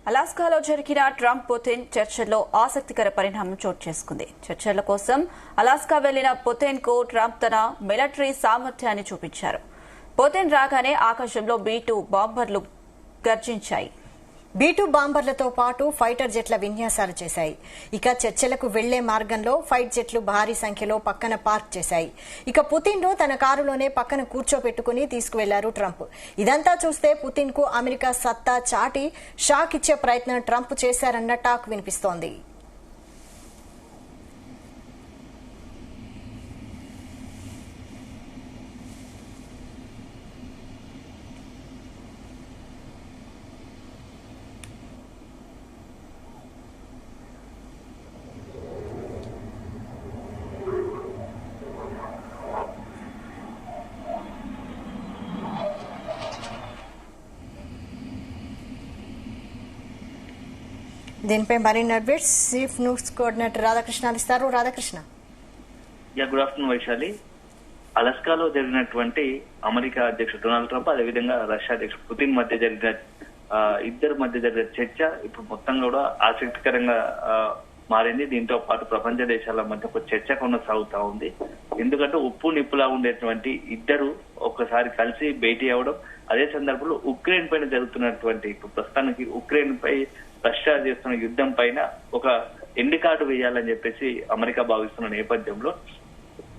అలాస్కాలో జరిగిన Trump Putin చర్చల్లో ఆసక్తికర పరిణామం చోటు చేసుకుంది. చర్చల కోసం అలాస్కా వెళ్లిన పుతిన్ కు ట్రంప్ తన మిలిటరీ సామర్థ్యాన్ని చూపించారు. పుతిన్ రాగానే ఆకాశంలో B-2 బాంబర్లు గర్జించాయి. B-2 బాంబర్లతో పాటు ఫైటర్ జెట్ల విన్యాసాలు చేశాయి. ఇక చర్చలకు వెళ్లే మార్గంలో ఫైట్ జెట్లు భారీ సంఖ్యలో పక్కన పార్క్ చేశాయి. ఇక పుతిన్ ను తన కారులోనే పక్కన కూర్చోబెట్టుకుని తీసుకువెళ్లారు ట్రంప్. ఇదంతా చూస్తే పుతిన్ కు అమెరికా సత్తా చాటి షాక్ ఇచ్చే ప్రయత్నం ట్రంప్ చేశారన్న టాక్ వినిపిస్తోంది. దీనిపై మరిన్ని updates chief news coordinator Radhakrishna అందిస్తారు. రాధాకృష్ణ. Good afternoon Vaishali. అలాస్కాలో జరిగినటువంటి అమెరికా అధ్యక్షుడు డొనాల్డ్ ట్రంప్ అదేవిధంగా రష్యా అధ్యక్షుడు పుతిన్ మధ్య జరిగిన ఇద్దరి మధ్య జరిగిన చర్చ ఇప్పుడు మొత్తం కూడా ఆసక్తికరంగా మారింది. దీంతో పాటు ప్రపంచ దేశాల మధ్య ఒక చర్చ కొనసాగుతా ఉంది. ఎందుకంటే ఉప్పు నిప్పులా ఉండేటువంటి ఇద్దరు ఒక్కసారి కలిసి భేటీ అవడం, అదే సందర్భంలో ఉక్రెయిన్ పైన జరుగుతున్నటువంటి ఇప్పుడు ప్రస్తుతానికి ఉక్రెయిన్ పై రష్యా చేస్తున్న యుద్ధం పైన ఒక ఎండ్ కార్డు వేయాలని చెప్పేసి అమెరికా భావిస్తున్న నేపథ్యంలో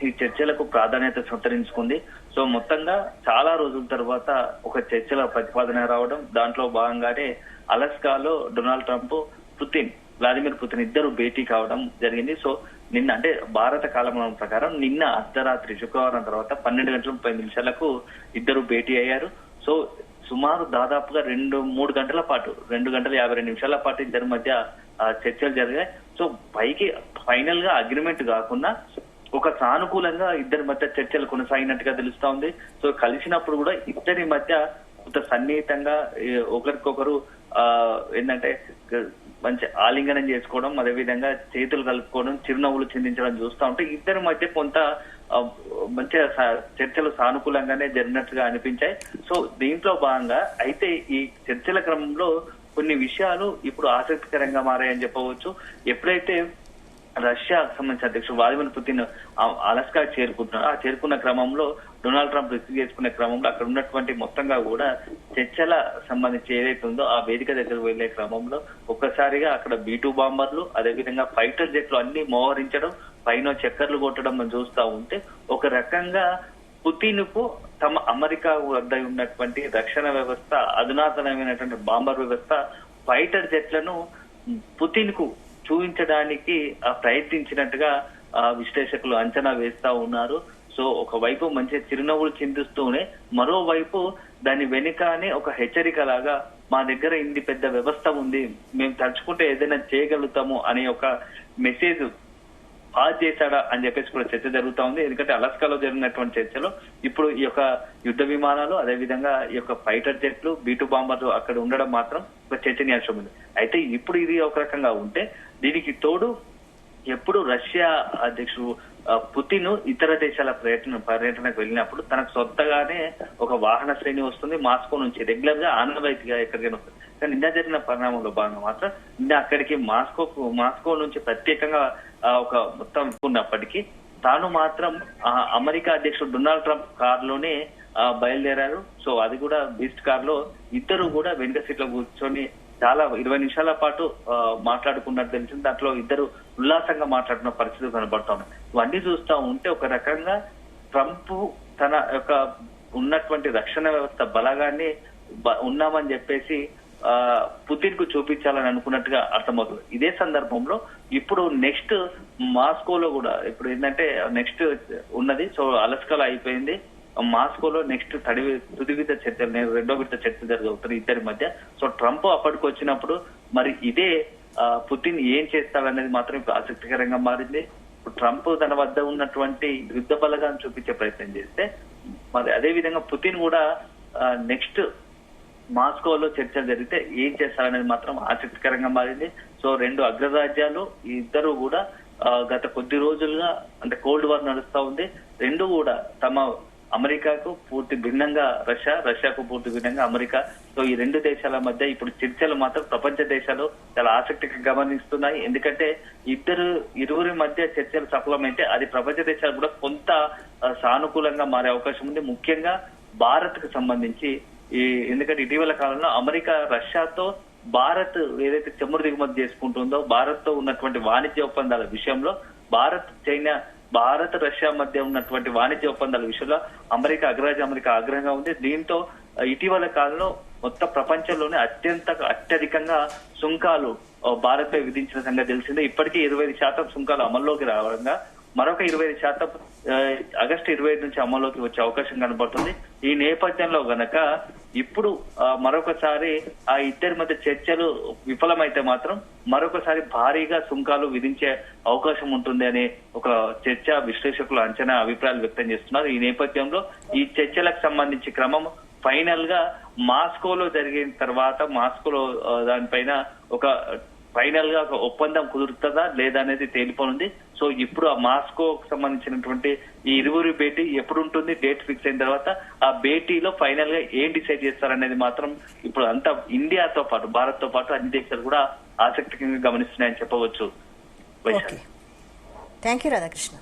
ఈ చర్చలకు ప్రాధాన్యత సంతరించుకుంది. సో మొత్తంగా చాలా రోజుల తర్వాత ఒక చర్చల ప్రతిపాదన రావడం, దాంట్లో భాగంగానే అలాస్కాలో డొనాల్డ్ ట్రంప్ వ్లాదిమిర్ పుతిన్ ఇద్దరు భేటీ కావడం జరిగింది. సో నిన్న అంటే భారత కాలమానం ప్రకారం నిన్న అర్ధరాత్రి శుక్రవారం తర్వాత 12:30 ఇద్దరు భేటీ అయ్యారు. సో సుమారు దాదాపుగా 2-3 గంటల పాటు 2 గంటల 52 నిమిషాల పాటు ఇద్దరి మధ్య చర్చలు జరిగాయి. సో పైకి ఫైనల్ గా అగ్రిమెంట్ కాకుండా ఒక సానుకూలంగా ఇద్దరి మధ్య చర్చలు కొనసాగినట్టుగా తెలుస్తా ఉంది. సో కలిసినప్పుడు కూడా ఇద్దరి మధ్య కొంత సన్నిహితంగా ఒకరికొకరు ఏంటంటే మంచి ఆలింగనం చేసుకోవడం, అదేవిధంగా చేతులు కలుపుకోవడం, చిరునవ్వులు చిందించడం చూస్తా ఉంటే ఇద్దరి మధ్య కొంత మంచిగా చర్చలు సానుకూలంగానే జరిగినట్టుగా అనిపించాయి. సో దీంట్లో భాగంగా అయితే ఈ చర్చల క్రమంలో కొన్ని విషయాలు ఇప్పుడు ఆసక్తికరంగా మారాయని చెప్పవచ్చు. ఎప్పుడైతే రష్యాకు సంబంధించిన అధ్యక్షుడు వ్లాదిమిర్ పుతిన్ అలాస్కా చేరుకున్న క్రమంలో డొనాల్డ్ ట్రంప్ రిసీవ్ చేసుకునే క్రమంలో అక్కడ ఉన్నటువంటి మొత్తంగా కూడా చర్చల సంబంధించి ఏదైతే ఉందో ఆ వేదిక దగ్గరకు వెళ్లే క్రమంలో ఒక్కసారిగా అక్కడ B-2 బాంబర్లు అదేవిధంగా ఫైటర్ జెట్లు అన్ని మోహరించడం, పైన చక్కర్లు కొట్టడం మనం చూస్తా ఉంటే ఒక రకంగా పుతిన్ కు తమ అమెరికా వద్ద ఉన్నటువంటి రక్షణ వ్యవస్థ, అధునాతనమైనటువంటి బాంబర్ వ్యవస్థ, ఫైటర్ జెట్లను పుతిన్ కు చూపించడానికి ప్రయత్నించినట్టుగా విశ్లేషకులు అంచనా వేస్తా ఉన్నారు. సో ఒకవైపు మంచి చిరునవ్వులు చిందిస్తూనే మరోవైపు దాని వెనుకనే ఒక హెచ్చరిక లాగా మా దగ్గర ఇంది పెద్ద వ్యవస్థ ఉంది, మేము తలుచుకుంటే ఏదైనా చేయగలుగుతాము అనే ఒక మెసేజ్ పాస్ చేశాడా అని చెప్పేసి కూడా చర్చ జరుగుతా ఉంది. ఎందుకంటే అలాస్కాలో జరిగినటువంటి చర్చలో ఇప్పుడు ఈ యొక్క యుద్ధ విమానాలు అదేవిధంగా ఈ యొక్క ఫైటర్ జెట్లు B-2 బాంబర్లు అక్కడ ఉండడం మాత్రం ఒక చర్చనీయాంశం ఉంది. అయితే ఇప్పుడు ఇది ఒక రకంగా ఉంటే దీనికి తోడు ఎప్పుడు రష్యా అధ్యక్షుడు పుతిన్ ఇతర దేశాల పర్యటనకు వెళ్ళినప్పుడు తనకు సొంతగానే ఒక వాహన శ్రేణి వస్తుంది మాస్కో నుంచి, రెగ్యులర్ గా ఆనవాయితీగా ఎక్కడికైనా వస్తుంది. కానీ నిన్న జరిగిన పరిణామంలో భాగంగా మాత్రం నిన్న అక్కడికి మాస్కో నుంచి ప్రత్యేకంగా ఒక మొత్తం ఉన్నప్పటికీ తాను మాత్రం అమెరికా అధ్యక్షుడు డొనాల్డ్ ట్రంప్ కారులోనే బయలుదేరారు. సో అది కూడా బీస్ట్ కార్ లో ఇద్దరు కూడా వెనుక సీట్లో కూర్చొని చాలా 20 నిమిషాల పాటు మాట్లాడుకున్నట్టు తెలిసింది. దాంట్లో ఇద్దరు ఉల్లాసంగా మాట్లాడుతున్న పరిస్థితులు కనబడతా ఉన్నాయి. ఇవన్నీ చూస్తా ఉంటే ఒక రకంగా ట్రంప్ తన యొక్క ఉన్నటువంటి రక్షణ వ్యవస్థ బలగాన్ని ఉన్నామని చెప్పేసి పుతిన్ కు చూపించాలని అనుకున్నట్టుగా అర్థమవుతుంది. ఇదే సందర్భంలో ఇప్పుడు నెక్స్ట్ మాస్కోలో కూడా ఇప్పుడు ఏంటంటే నెక్స్ట్ ఉన్నది. సో అలాస్కాలో అయిపోయింది, మాస్కోలో నెక్స్ట్ తుది విడత చర్చలు, రెండో విడత చర్చలు జరుగుతాయి ఇద్దరి మధ్య. సో ట్రంప్ అప్పటికి వచ్చినప్పుడు మరి ఇదే పుతిన్ ఏం చేస్తాడనేది మాత్రం ఇప్పుడు ఆసక్తికరంగా మారింది. ఇప్పుడు ట్రంప్ తన వద్ద ఉన్నటువంటి యుద్ధ బలగాన్ని చూపించే ప్రయత్నం చేస్తే మరి అదే విధంగా పుతిన్ కూడా నెక్స్ట్ మాస్కోలో చర్చలు జరిగితే ఏం చేస్తారనేది మాత్రం ఆసక్తికరంగా మారింది. సో రెండు అగ్రరాజ్యాలు ఇద్దరు కూడా గత కొద్ది రోజులుగా అంటే కోల్డ్ వార్ నడుస్తా ఉంది. రెండు కూడా తమ అమెరికాకు పూర్తి భిన్నంగా రష్యాకు పూర్తి భిన్నంగా అమెరికా. సో ఈ రెండు దేశాల మధ్య ఇప్పుడు చర్చలు మాత్రం ప్రపంచ దేశాలు చాలా ఆసక్తిగా గమనిస్తున్నాయి. ఎందుకంటే ఇరువురి మధ్య చర్చలు సఫలమైతే అది ప్రపంచ దేశాలు కూడా కొంత సానుకూలంగా మారే అవకాశం ఉంది. ముఖ్యంగా భారత్ కు సంబంధించి ఎందుకంటే ఇటీవల కాలంలో అమెరికా రష్యాతో భారత్ ఏదైతే చమురు దిగుమతి చేసుకుంటుందో భారత్ తో ఉన్నటువంటి వాణిజ్య ఒప్పందాల విషయంలో భారత్ రష్యా మధ్య ఉన్నటువంటి వాణిజ్య ఒప్పందాల విషయంలో అమెరికా ఆగ్రహంగా ఉంది. దీంతో ఇటీవల కాలంలో మొత్తం ప్రపంచంలోనే అత్యధికంగా సుంకాలు భారత్ పై విధించిన సంగతి తెలిసిందే. ఇప్పటికీ 25% సుంకాలు అమల్లోకి రావడంగా మరొక 25% ఆగస్టు 25 నుంచి అమల్లోకి వచ్చే అవకాశం కనబడుతుంది. ఈ నేపథ్యంలో గనక ఇప్పుడు మరొకసారి ఆ ఇద్దరి మధ్య చర్చలు విఫలమైతే మాత్రం మరొకసారి భారీగా సుంకాలు విధించే అవకాశం ఉంటుంది అనే ఒక చర్చ విశ్లేషకులు అభిప్రాయాలు వ్యక్తం చేస్తున్నారు. ఈ నేపథ్యంలో ఈ చర్చలకు సంబంధించి క్రమం ఫైనల్ గా మాస్కోలో జరిగిన తర్వాత మాస్కోలో దానిపైన ఫైనల్ గా ఒక ఒప్పందం కుదురుతుందా లేదా అనేది తేలిపోనుంది. సో ఇప్పుడు ఆ మాస్కోకు సంబంధించినటువంటి ఈ ఇరువురి భేటీ ఎప్పుడు ఉంటుంది, డేట్ ఫిక్స్ అయిన తర్వాత ఆ భేటీలో ఫైనల్ గా ఏం డిసైడ్ చేస్తారనేది మాత్రం ఇప్పుడు అంతా ఇండియాతో పాటు భారత్ తో పాటు అన్ని దేశాలు కూడా ఆసక్తికరంగా గమనిస్తున్నాయని చెప్పవచ్చు. Thank you Radhakrishna.